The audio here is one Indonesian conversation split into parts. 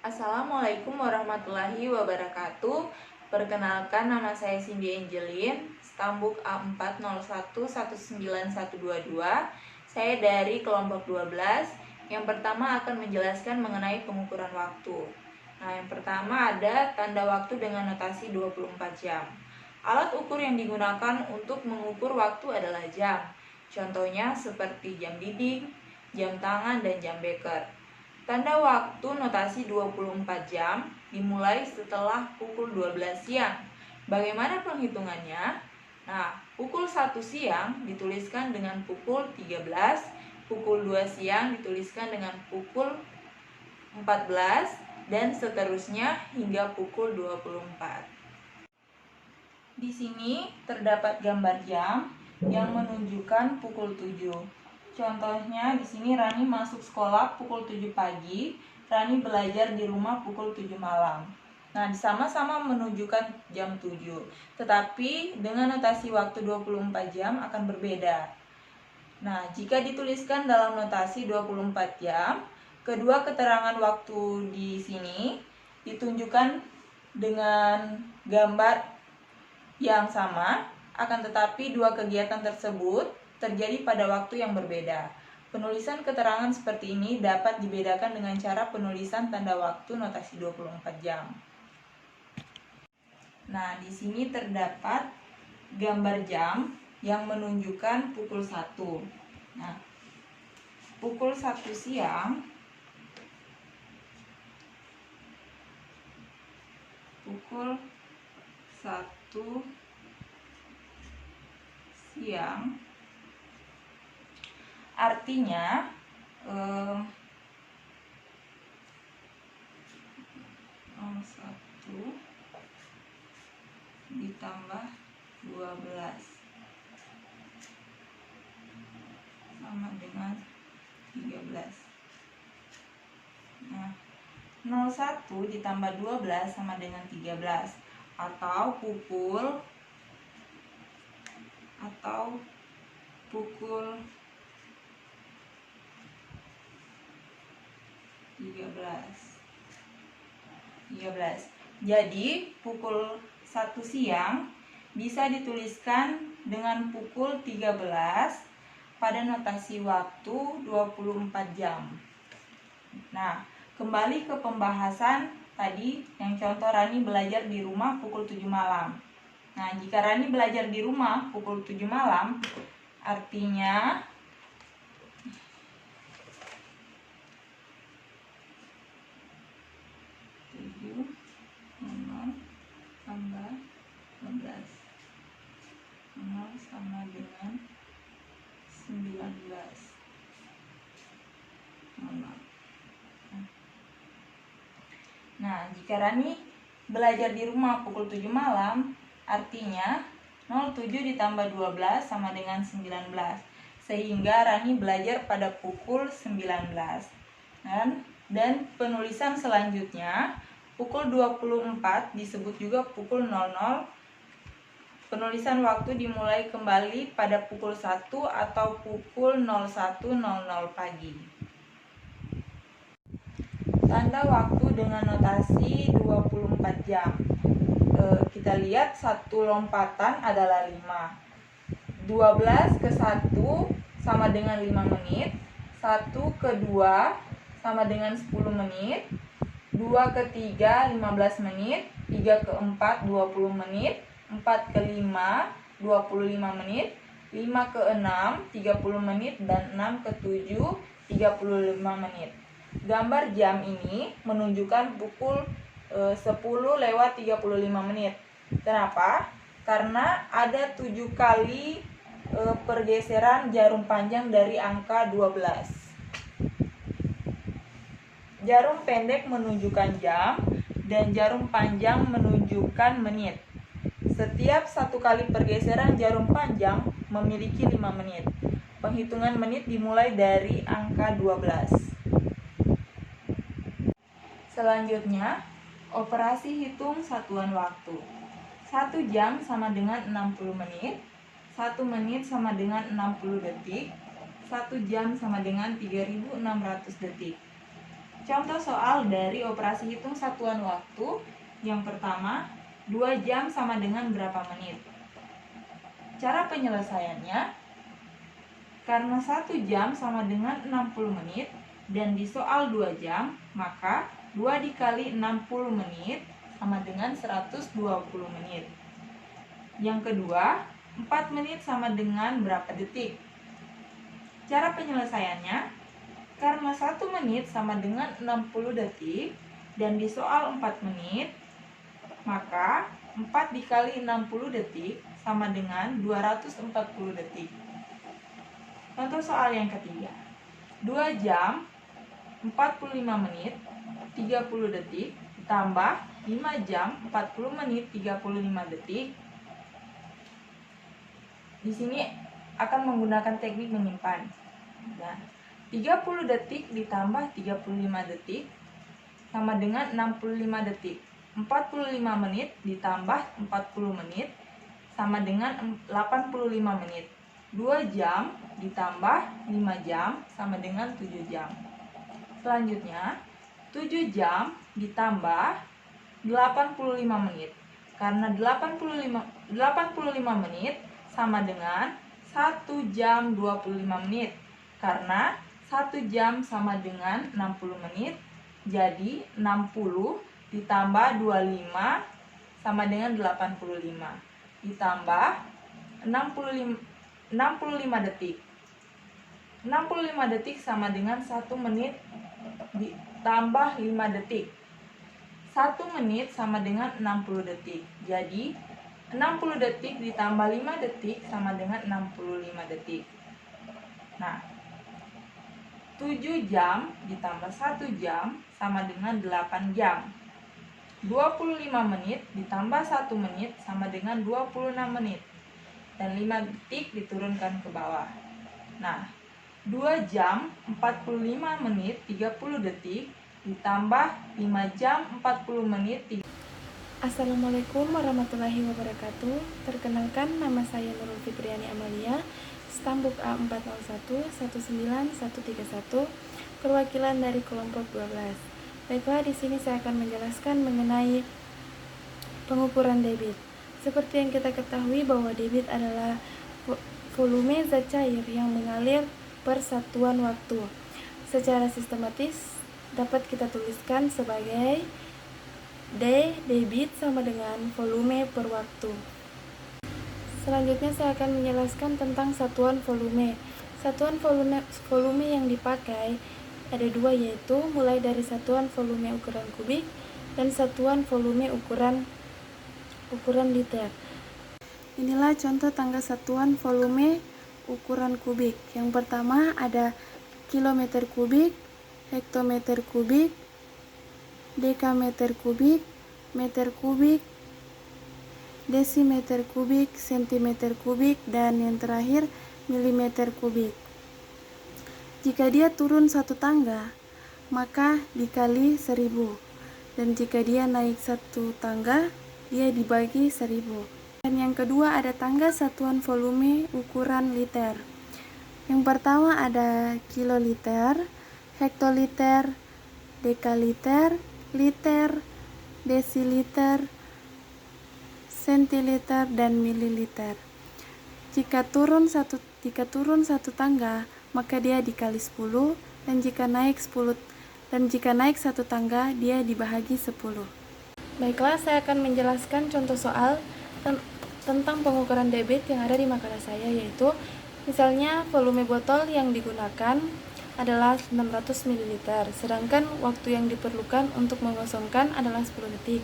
Assalamualaikum warahmatullahi wabarakatuh. Perkenalkan, nama saya Cindy Angelin, stambuk A401191122. Saya dari kelompok 12. Yang pertama akan menjelaskan mengenai pengukuran waktu. Nah, yang pertama ada tanda waktu dengan notasi 24 jam. Alat ukur yang digunakan untuk mengukur waktu adalah jam. Contohnya seperti jam dinding, jam tangan, dan jam beker. Tanda waktu notasi 24 jam dimulai setelah pukul 12 siang. Bagaimana penghitungannya? Nah, pukul 1 siang dituliskan dengan pukul 13, pukul 2 siang dituliskan dengan pukul 14, dan seterusnya hingga pukul 24. Di sini terdapat gambar jam yang menunjukkan pukul 7. Contohnya di sini Rani masuk sekolah pukul 7 pagi, Rani belajar di rumah pukul 7 malam. Nah, sama-sama menunjukkan jam 7, tetapi dengan notasi waktu 24 jam akan berbeda. Nah, jika dituliskan dalam notasi 24 jam, kedua keterangan waktu di sini ditunjukkan dengan gambar yang sama, akan tetapi dua kegiatan tersebut terjadi pada waktu yang berbeda. Penulisan keterangan seperti ini dapat dibedakan dengan cara penulisan tanda waktu notasi 24 jam. Nah, di sini terdapat gambar jam yang menunjukkan pukul 1. Nah, pukul 1 siang artinya 1 ditambah 12 sama dengan 13. Nah, 01 ditambah 12 sama dengan 13, atau pukul 13. Jadi pukul 1 siang bisa dituliskan dengan pukul 13 pada notasi waktu 24 jam. Nah, kembali ke pembahasan tadi yang contoh Rani belajar di rumah pukul 7 malam. Nah, jika Rani belajar di rumah pukul 7 malam, artinya tambah 12 sama dengan 19. Nah, jika Rani belajar di rumah pukul 7 malam, artinya 07 ditambah 12 sama dengan 19. Sehingga Rani belajar pada pukul 19. Dan penulisan selanjutnya, pukul 24 disebut juga pukul 00. Penulisan waktu dimulai kembali pada pukul 1 atau pukul 01.00 pagi. Tanda waktu dengan notasi 24 jam. Kita lihat satu lompatan adalah 5. 12 ke 1 sama dengan 5 menit. 1 ke 2 sama dengan 10 menit. 2 ke 3 15 menit. 3 ke 4 20 menit. 4 ke 5 25 menit. 5 ke 6 30 menit. Dan 6 ke 7 35 menit. Gambar jam ini menunjukkan pukul 10:35 menit. Kenapa? Karena ada 7 kali pergeseran jarum panjang dari angka 12. Jarum pendek menunjukkan jam dan jarum panjang menunjukkan menit. Setiap 1 kali pergeseran jarum panjang memiliki 5 menit. Penghitungan menit dimulai dari angka 12. Selanjutnya, operasi hitung satuan waktu. 1 jam sama dengan 60 menit. 1 menit sama dengan 60 detik. 1 jam sama dengan 3600 detik. Contoh soal dari operasi hitung satuan waktu. Yang pertama, 2 jam sama dengan berapa menit? Cara penyelesaiannya, karena 1 jam sama dengan 60 menit dan di soal 2 jam, maka 2 dikali 60 menit sama dengan 120 menit. Yang kedua, 4 menit sama dengan berapa detik? Cara penyelesaiannya, karena 1 menit sama dengan 60 detik dan di soal 4 menit, maka 4 dikali 60 detik sama dengan 240 detik. Contoh soal yang ketiga, 2 jam 45 menit 30 detik ditambah 5 jam 40 menit 35 detik. Di sini akan menggunakan teknik menyimpan. Nah, 30 detik ditambah 35 detik sama dengan 65 detik. 45 menit ditambah 40 menit sama dengan 85 menit. 2 jam ditambah 5 jam sama dengan 7 jam. Selanjutnya, 7 jam ditambah 85 menit. Karena 85 menit sama dengan 1 jam 25 menit. Karena 1 jam sama dengan 60 menit, jadi 60 ditambah 25 sama dengan 85. Ditambah 65 detik. 65 detik sama dengan 1 menit ditambah 5 detik. 1 menit sama dengan 60 detik. Jadi 60 detik ditambah 5 detik sama dengan 65 detik. Nah, 7 jam ditambah 1 jam sama dengan 8 jam. 25 menit ditambah 1 menit sama dengan 26 menit. Dan 5 detik diturunkan ke bawah. Nah, 2 jam 45 menit 30 detik ditambah 5 jam 40 menit. Assalamualaikum warahmatullahi wabarakatuh. Perkenalkan, nama saya Nurul Fitriani Amalia, Stambuk A401-19131, perwakilan dari kelompok 12. Baiklah, di sini saya akan menjelaskan mengenai pengukuran debit. Seperti yang kita ketahui bahwa debit adalah volume zat cair yang mengalir per satuan waktu. Secara sistematis dapat kita tuliskan sebagai D debit sama dengan volume per waktu. Selanjutnya saya akan menjelaskan tentang satuan volume. Satuan volume yang dipakai ada dua, yaitu mulai dari satuan volume ukuran kubik dan satuan volume ukuran liter. Inilah contoh tangga satuan volume ukuran kubik. Yang pertama ada kilometer kubik, hektometer kubik, dekameter kubik, meter kubik, desimeter kubik, sentimeter kubik, dan yang terakhir milimeter kubik. Jika dia turun satu tangga, maka dikali 1000, dan jika dia naik satu tangga, dia dibagi 1000. Dan yang kedua ada tangga satuan volume ukuran liter. Yang pertama ada kiloliter, hektoliter, dekaliter, liter, desiliter, sentiliter, dan mililiter. Jika turun satu tangga, maka dia dikali 10, dan jika naik satu tangga, dia dibahagi 10. Baiklah, saya akan menjelaskan contoh soal tentang pengukuran debit yang ada di makalah saya, yaitu misalnya volume botol yang digunakan adalah 600 ml, sedangkan waktu yang diperlukan untuk mengosongkan adalah 10 detik.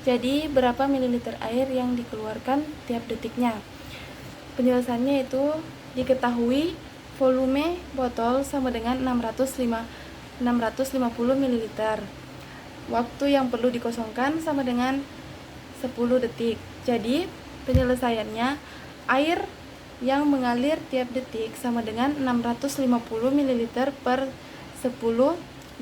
Jadi, berapa mililiter air yang dikeluarkan tiap detiknya? Penjelasannya itu diketahui volume botol sama dengan 650 ml. Waktu yang perlu dikosongkan sama dengan 10 detik. Jadi, penyelesaiannya air yang mengalir tiap detik sama dengan 650 ml per 10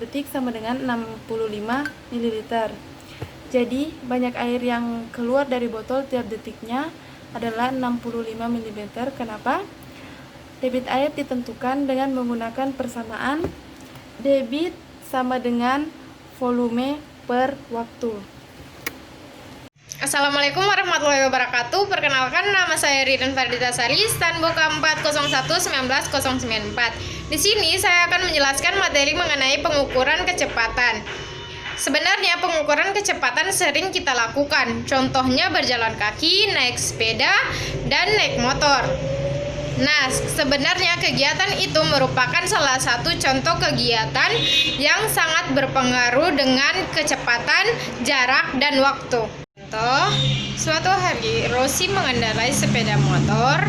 detik sama dengan 65 ml. Jadi banyak air yang keluar dari botol tiap detiknya adalah 65 ml. Kenapa? Debit air ditentukan dengan menggunakan persamaan debit sama dengan volume per waktu. Assalamualaikum warahmatullahi wabarakatuh. Perkenalkan, nama saya Ririn Fardita Sari, Stanbook 401-19-094. Di sini saya akan menjelaskan materi mengenai pengukuran kecepatan. Sebenarnya pengukuran kecepatan sering kita lakukan. Contohnya berjalan kaki, naik sepeda, dan naik motor. Nah, sebenarnya kegiatan itu merupakan salah satu contoh kegiatan yang sangat berpengaruh dengan kecepatan, jarak, dan waktu. Contoh, suatu hari Rosi mengendarai sepeda motor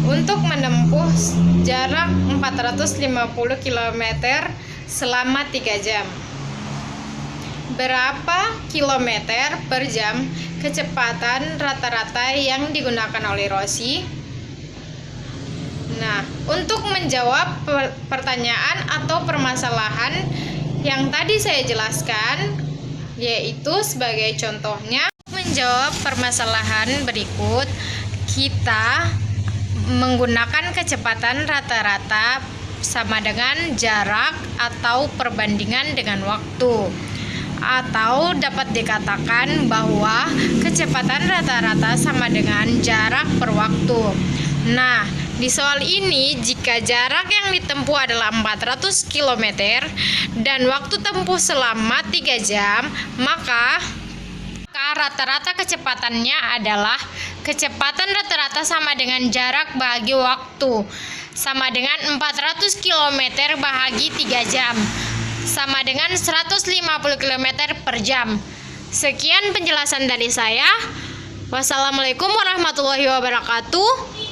untuk menempuh jarak 450 km selama 3 jam. Berapa kilometer per jam kecepatan rata-rata yang digunakan oleh Rosi? Nah, untuk menjawab pertanyaan atau permasalahan yang tadi saya jelaskan, yaitu sebagai contohnya, menjawab permasalahan berikut, kita menggunakan kecepatan rata-rata sama dengan jarak atau perbandingan dengan waktu. Atau dapat dikatakan bahwa kecepatan rata-rata sama dengan jarak per waktu. Nah, di soal ini jika jarak yang ditempuh adalah 400 km dan waktu tempuh selama 3 jam, maka rata-rata kecepatannya adalah kecepatan rata-rata sama dengan jarak bahagi waktu, sama dengan 400 km bahagi 3 jam, sama dengan 150 km per jam. Sekian penjelasan dari saya. Wassalamualaikum warahmatullahi wabarakatuh.